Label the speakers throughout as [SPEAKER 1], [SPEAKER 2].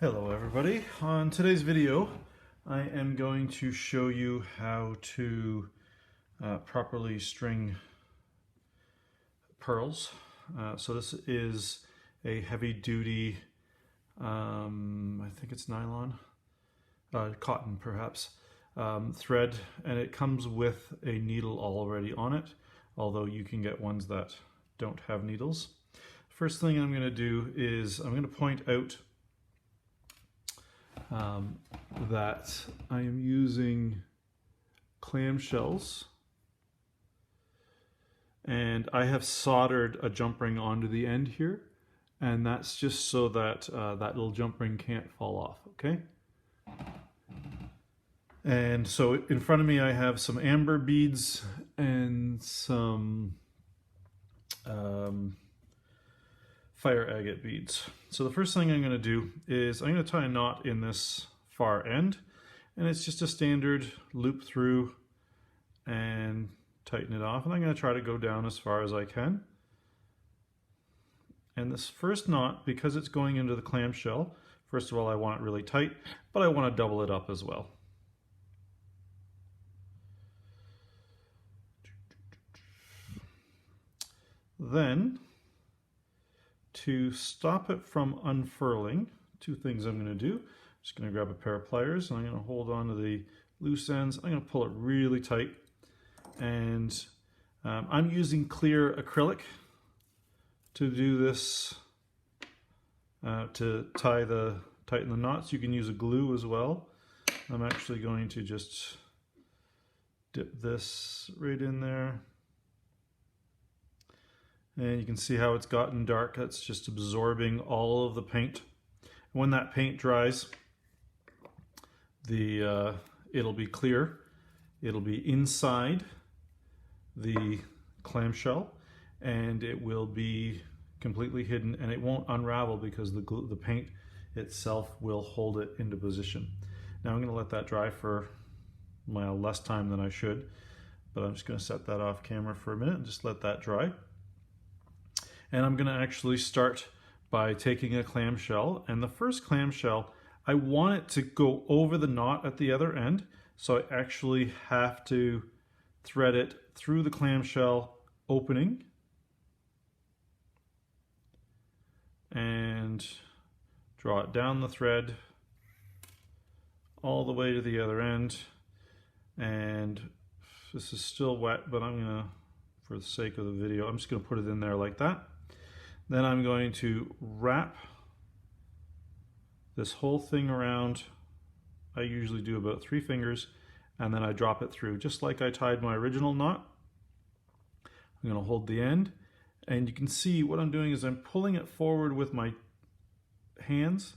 [SPEAKER 1] Hello everybody. On today's video I am going to show you how to properly string pearls. So this is a heavy duty, I think it's nylon, cotton perhaps, thread, and it comes with a needle already on it, although you can get ones that don't have needles. First thing I'm going to do is I'm going to point out that I am using clam shells, and I have soldered a jump ring onto the end here, and that's just so that that little jump ring can't fall off, okay? And so in front of me I have some amber beads and some fire agate beads. So the first thing I'm going to do is I'm going to tie a knot in this far end, and it's just a standard loop through and tighten it off, and I'm going to try to go down as far as I can. And this first knot, because it's going into the clamshell, first of all I want it really tight, but I want to double it up as well. Then, to stop it from unfurling, two things I'm going to do. I'm just going to grab a pair of pliers and I'm going to hold on to the loose ends. I'm going to pull it really tight, and I'm using clear acrylic to do this, to tighten the knots. You can use a glue as well. I'm actually going to just dip this right in there. And you can see how it's gotten dark. That's just absorbing all of the paint. When that paint dries, it'll be clear. It'll be inside the clamshell, and it will be completely hidden, and it won't unravel because the paint itself will hold it into position. Now I'm going to let that dry for less time than I should, but I'm just going to set that off camera for a minute and just let that dry. And I'm going to actually start by taking a clamshell, and the first clamshell, I want it to go over the knot at the other end, so I actually have to thread it through the clamshell opening and draw it down the thread all the way to the other end. And this is still wet, but I'm going to, for the sake of the video, I'm just going to put it in there like that. Then I'm going to wrap this whole thing around. I usually do about 3 fingers, and then I drop it through just like I tied my original knot. I'm going to hold the end, and you can see what I'm doing is I'm pulling it forward with my hands,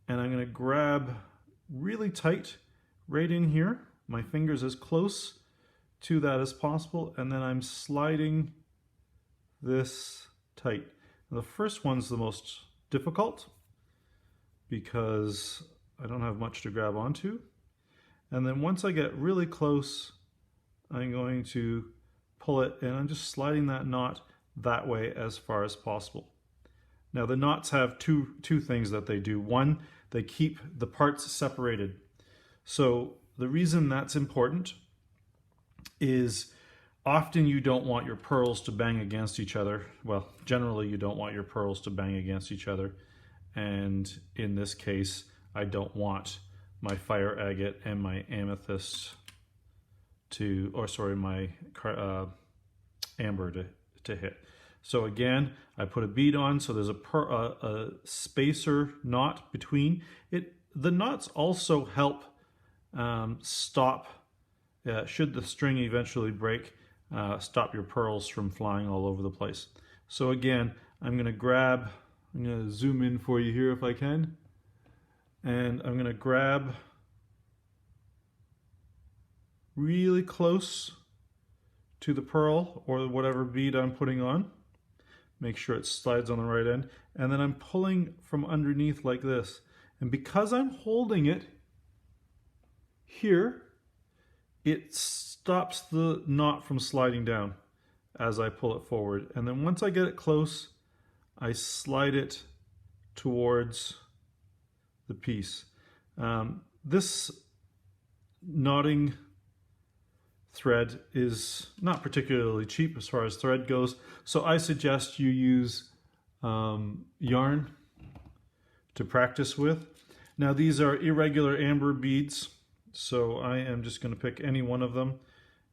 [SPEAKER 1] and I'm going to grab really tight right in here, my fingers as close to that as possible, and then I'm sliding this tight. Now, the first one's the most difficult because I don't have much to grab onto. And then once I get really close, I'm going to pull it, and I'm just sliding that knot that way as far as possible. Now the knots have two things that they do. One, they keep the parts separated. So the reason that's important is often you don't want your pearls to bang against each other. Well, generally you don't want your pearls to bang against each other. And in this case, I don't want my fire agate and my amethyst my amber to hit. So again, I put a bead on, so there's a spacer knot between it. The knots also help stop, should the string eventually break, stop your pearls from flying all over the place. So again, I'm going to zoom in for you here if I can, and I'm going to grab really close to the pearl or whatever bead I'm putting on. Make sure it slides on the right end, and then I'm pulling from underneath like this. And because I'm holding it here, it stops the knot from sliding down as I pull it forward. And then once I get it close, I slide it towards the piece. This knotting thread is not particularly cheap as far as thread goes, so I suggest you use yarn to practice with. Now these are irregular amber beads, so I am just going to pick any one of them.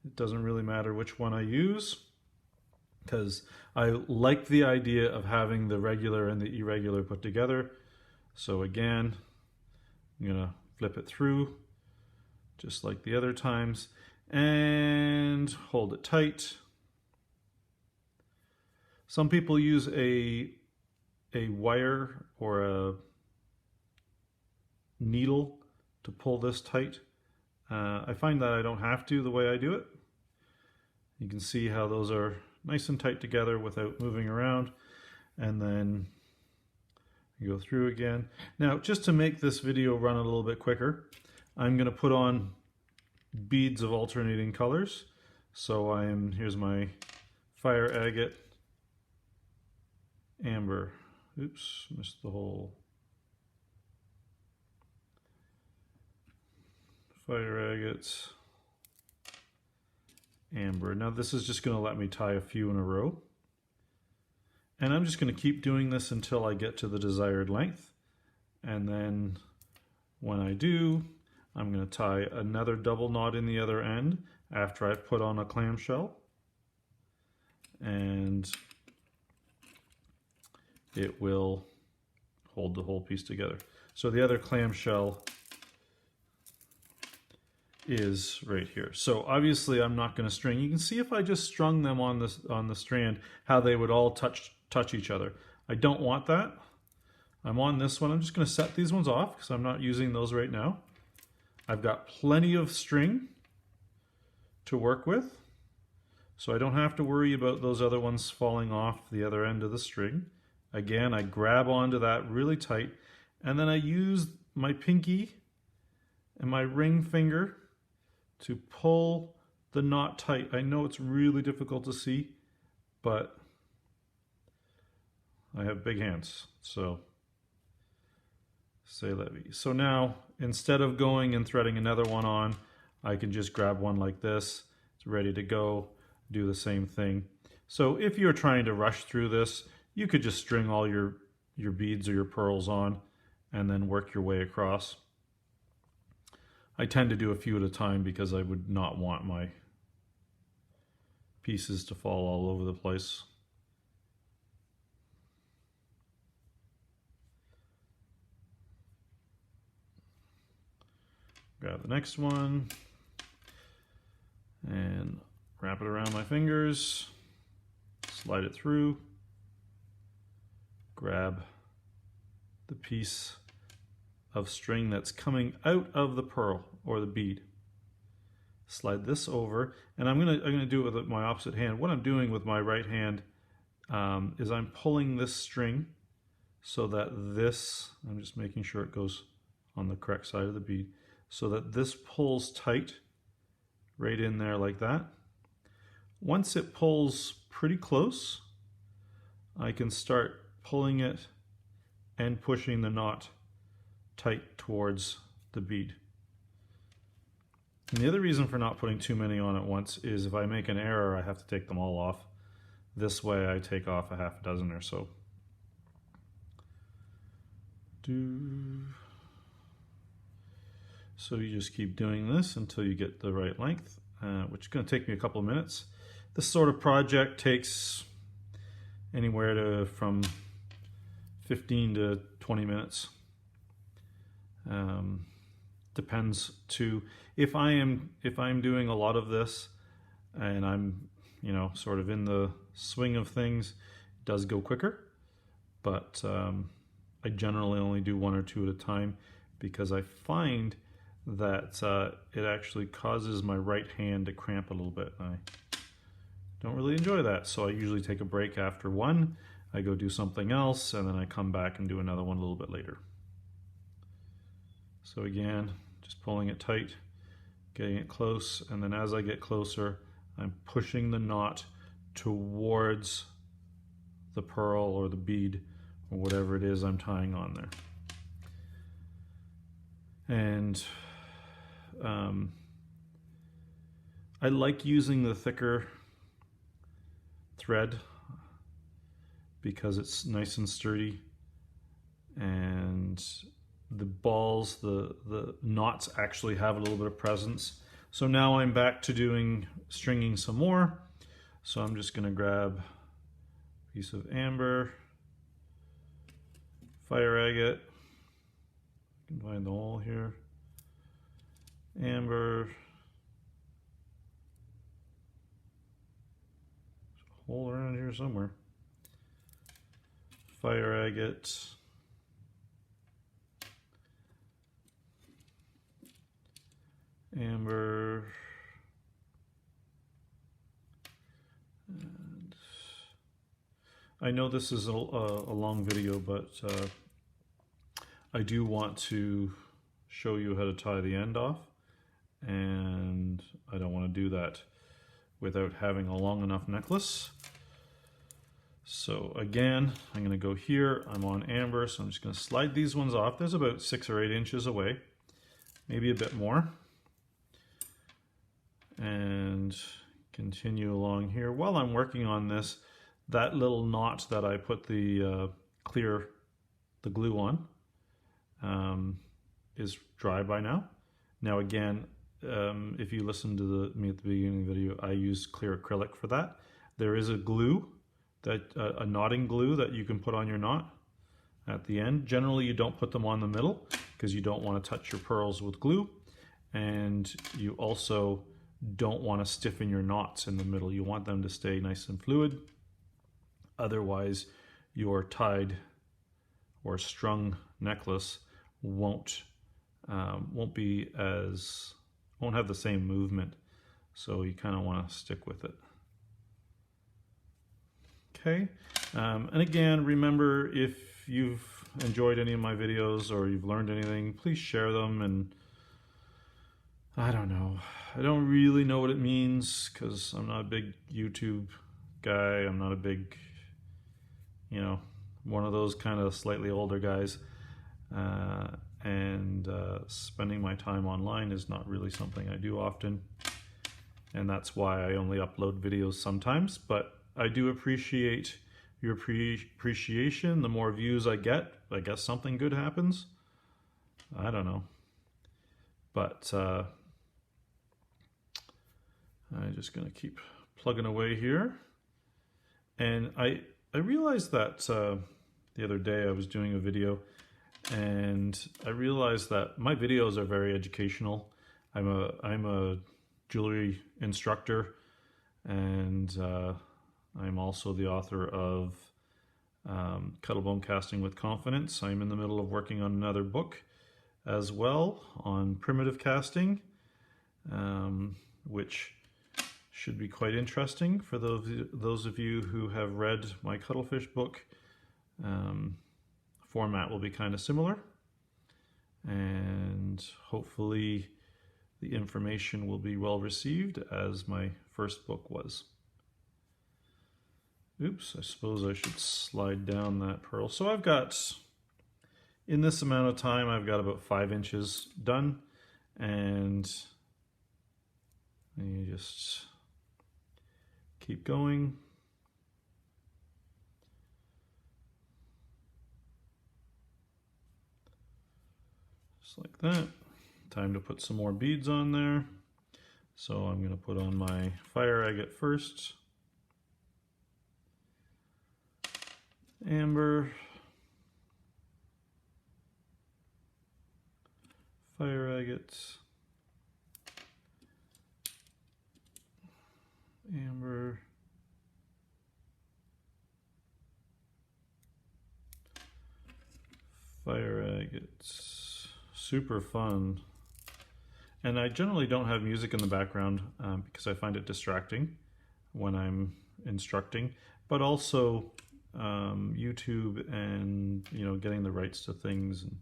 [SPEAKER 1] It doesn't really matter which one I use, because I like the idea of having the regular and the irregular put together. So again, I'm going to flip it through just like the other times and hold it tight. Some people use a wire or a needle to pull this tight. I find that I don't have to the way I do it. You can see how those are nice and tight together without moving around, and then you go through again. Now, just to make this video run a little bit quicker, I'm going to put on beads of alternating colors. So here's my fire agate, amber, oops, missed the whole, fire agate, amber. Now this is just going to let me tie a few in a row. And I'm just going to keep doing this until I get to the desired length. And then when I do, I'm going to tie another double knot in the other end after I've put on a clamshell. And it will hold the whole piece together. So the other clamshell is right here. So obviously I'm not going to string. You can see if I just strung them on the strand, how they would all touch each other. I don't want that. I'm on this one. I'm just going to set these ones off because I'm not using those right now. I've got plenty of string to work with, so I don't have to worry about those other ones falling off the other end of the string. Again, I grab onto that really tight, and then I use my pinky and my ring finger to pull the knot tight. I know it's really difficult to see, but I have big hands, so c'est la vie. So now, instead of going and threading another one on, I can just grab one like this. It's ready to go. Do the same thing. So if you're trying to rush through this, you could just string all your beads or your pearls on and then work your way across. I tend to do a few at a time because I would not want my pieces to fall all over the place. Grab the next one and wrap it around my fingers, slide it through, grab the piece of string that's coming out of the pearl or the bead. Slide this over, and I'm gonna do it with my opposite hand. What I'm doing with my right hand is I'm pulling this string so that this, I'm just making sure it goes on the correct side of the bead, so that this pulls tight right in there like that. Once it pulls pretty close, I can start pulling it and pushing the knot tight towards the bead. And the other reason for not putting too many on at once is if I make an error, I have to take them all off. This way I take off a half dozen or so. So you just keep doing this until you get the right length, which is going to take me a couple of minutes. This sort of project takes anywhere from 15 to 20 minutes. Depends to if I'm doing a lot of this and I'm sort of in the swing of things, it does go quicker, but I generally only do one or two at a time because I find that it actually causes my right hand to cramp a little bit. I don't really enjoy that, so I usually take a break after one, I go do something else, and then I come back and do another one a little bit later. So again, just pulling it tight, getting it close, and then as I get closer, I'm pushing the knot towards the pearl or the bead or whatever it is I'm tying on there. And I like using the thicker thread because it's nice and sturdy, and the balls, the knots actually have a little bit of presence. So now I'm back to stringing some more. So I'm just going to grab a piece of amber, fire agate, you can find the hole here, amber, there's a hole around here somewhere, fire agate, amber, and I know this is a long video, but I do want to show you how to tie the end off, and I don't want to do that without having a long enough necklace. So again, I'm going to go here, I'm on amber, so I'm just going to slide these ones off. There's about 6 or 8 inches away, maybe a bit more. And continue along here. While I'm working on this, that little knot that I put the glue on is dry by now. Now again, if you listen to me at the beginning of the video, I use clear acrylic for that. There is a glue, a knotting glue that you can put on your knot at the end. Generally you don't put them on the middle because you don't want to touch your pearls with glue, and you also don't want to stiffen your knots in the middle. You want them to stay nice and fluid. Otherwise, your tied or strung necklace won't have the same movement. So you kind of want to stick with it. Okay, and again, remember, if you've enjoyed any of my videos or you've learned anything, please share them. And I don't know, I don't really know what it means because I'm not a big YouTube guy. I'm not a big, one of those kind of slightly older guys. And spending my time online is not really something I do often. And that's why I only upload videos sometimes. But I do appreciate your appreciation. The more views I get, I guess something good happens. I don't know. But I'm just going to keep plugging away here. And I realized that the other day I was doing a video, and I realized that my videos are very educational. I'm a jewelry instructor, and I'm also the author of Cuttlebone Casting with Confidence. I'm in the middle of working on another book as well on primitive casting, which should be quite interesting for those of you who have read my cuttlefish book. Format will be kind of similar, and hopefully the information will be well received as my first book was. Oops, I suppose I should slide down that pearl. So I've got, in this amount of time, I've got about 5 inches done, and you just keep going. Just like that. Time to put some more beads on there. So I'm going to put on my fire agate first. Amber. Fire agate. Amber. Fire agates. Super fun. And I generally don't have music in the background because I find it distracting when I'm instructing, but also YouTube and getting the rights to things and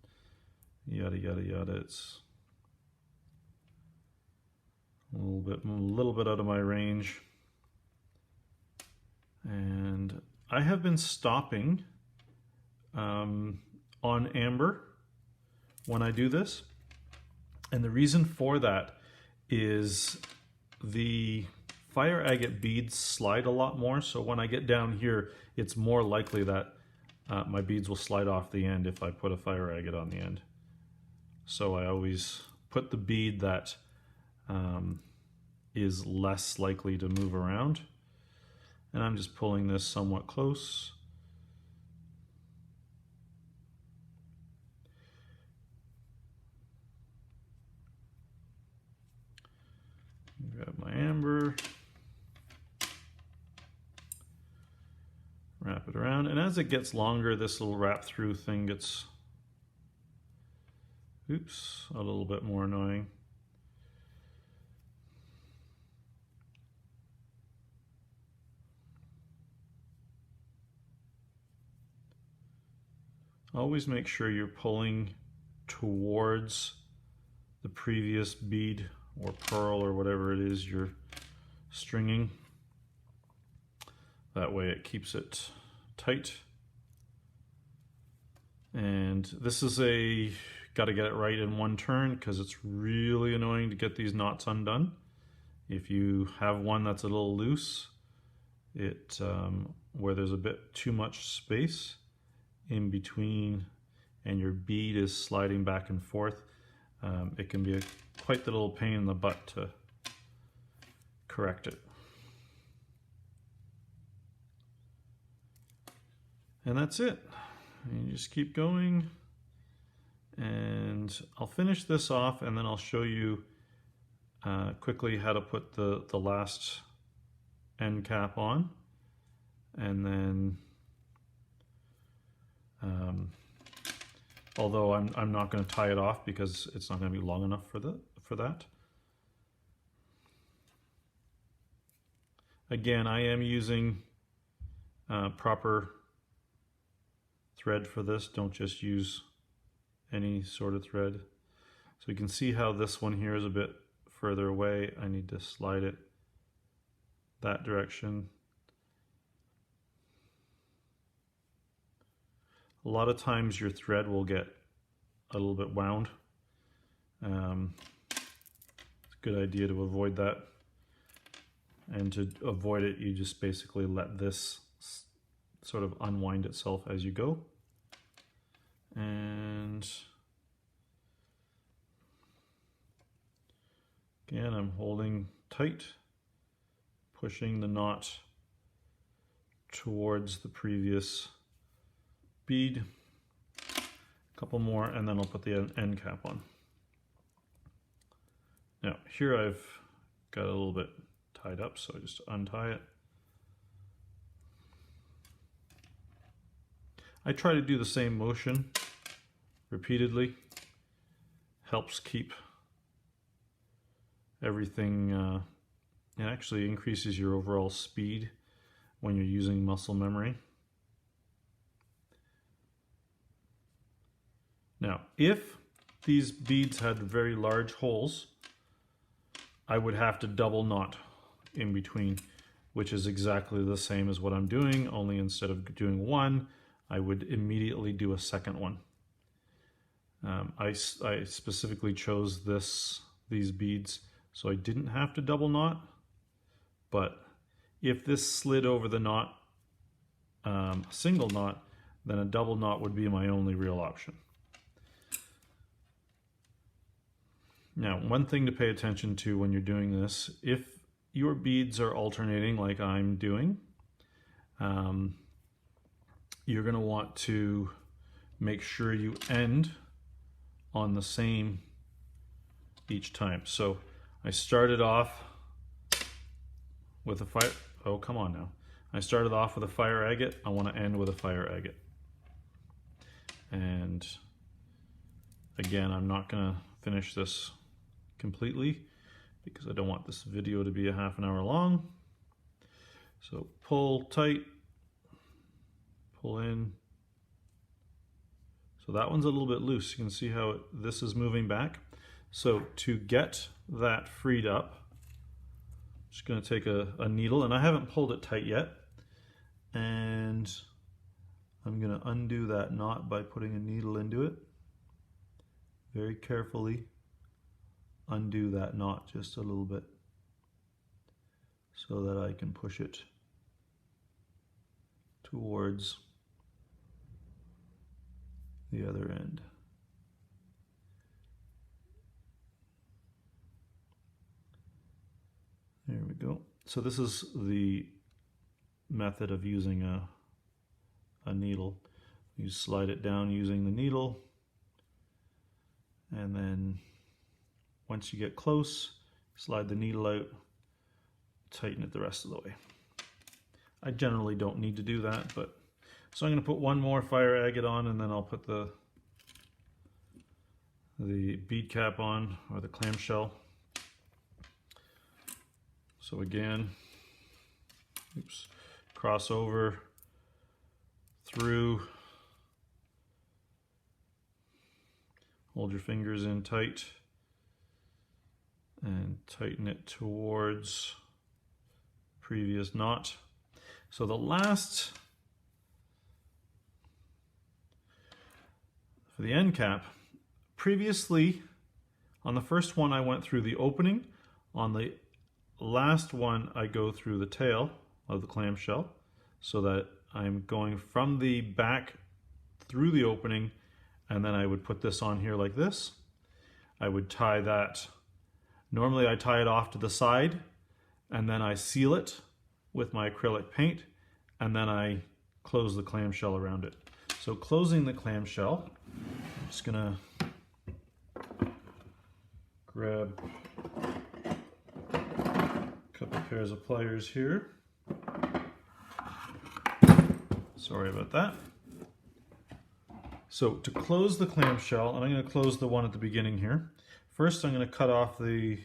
[SPEAKER 1] yada yada yada. It's a little bit out of my range. And I have been stopping on amber when I do this, And the reason for that is the fire agate beads slide a lot more. So when I get down here, it's more likely that my beads will slide off the end if I put a fire agate on the end. So I always put the bead that is less likely to move around. And I'm just pulling this somewhat close. Grab my amber, wrap it around, and as it gets longer, this little wrap through thing gets, oops, a little bit more annoying. Always make sure you're pulling towards the previous bead or pearl or whatever it is you're stringing. That way it keeps it tight. And this is got to get it right in one turn because it's really annoying to get these knots undone. If you have one that's a little loose, where there's a bit too much space in between and your bead is sliding back and forth, it can be quite the little pain in the butt to correct it. And that's it. And you just keep going. And I'll finish this off and then I'll show you quickly how to put the last end cap on. And then, although I'm not going to tie it off because it's not going to be long enough for that. Again, I am using proper thread for this. Don't just use any sort of thread. So you can see how this one here is a bit further away. I need to slide it that direction. A lot of times your thread will get a little bit wound. It's a good idea to avoid that. And to avoid it, you just basically let this sort of unwind itself as you go. And again, I'm holding tight, pushing the knot towards the previous bead. A couple more, and then I'll put the end cap on. Now, here I've got a little bit tied up, so I just untie it. I try to do the same motion repeatedly. Helps keep everything, it actually increases your overall speed when you're using muscle memory. Now, if these beads had very large holes, I would have to double knot in between, which is exactly the same as what I'm doing, only instead of doing one, I would immediately do a second one. I specifically chose these beads so I didn't have to double knot, but if this slid over the knot, single knot, then a double knot would be my only real option. Now, one thing to pay attention to when you're doing this, if your beads are alternating like I'm doing, you're going to want to make sure you end on the same each time. So I started off with a fire, oh come on now. I started off with a fire agate, I want to end with a fire agate. And again, I'm not going to finish this completely because I don't want this video to be a half an hour long. So pull tight, pull in. So that one's a little bit loose. You can see how this is moving back. So to get that freed up, I'm just going to take a needle, and I haven't pulled it tight yet, and I'm going to undo that knot by putting a needle into it very carefully. undo that knot just a little bit so that I can push it towards the other end. There we go. So this is the method of using a needle. You slide it down using the needle, and then once you get close, slide the needle out, tighten it the rest of the way. I generally don't need to do that, but so I'm going to put one more fire agate on, and then I'll put the bead cap on, or the clamshell. So again, oops, cross over, through, hold your fingers in tight, and tighten it towards previous knot. So the last, for the end cap, previously on the first one I went through the opening, on the last one I go through the tail of the clamshell, so that I'm going from the back through the opening, and then I would put this on here like this. I would tie that, normally I tie it off to the side, and then I seal it with my acrylic paint, and then I close the clamshell around it. So closing the clamshell, I'm just gonna grab a couple pairs of pliers here. Sorry about that. So to close the clamshell, and I'm going to close the one at the beginning here. First I'm going to cut off the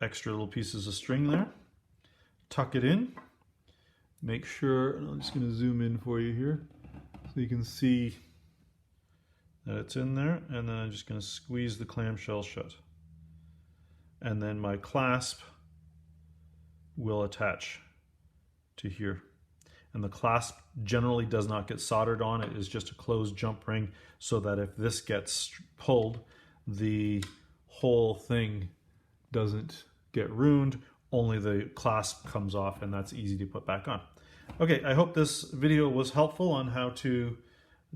[SPEAKER 1] extra little pieces of string there. Tuck it in. Make sure, and I'm just going to zoom in for you here so you can see that it's in there, and then I'm just going to squeeze the clamshell shut. And then my clasp will attach to here. And the clasp generally does not get soldered on. It is just a closed jump ring, so that if this gets pulled, the whole thing doesn't get ruined, only the clasp comes off, and that's easy to put back on. Okay, I hope this video was helpful on how to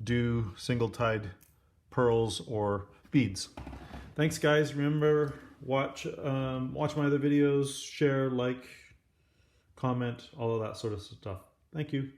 [SPEAKER 1] do single-tied pearls or beads. Thanks guys. Remember, watch my other videos, share, like, comment, all of that sort of stuff. Thank you.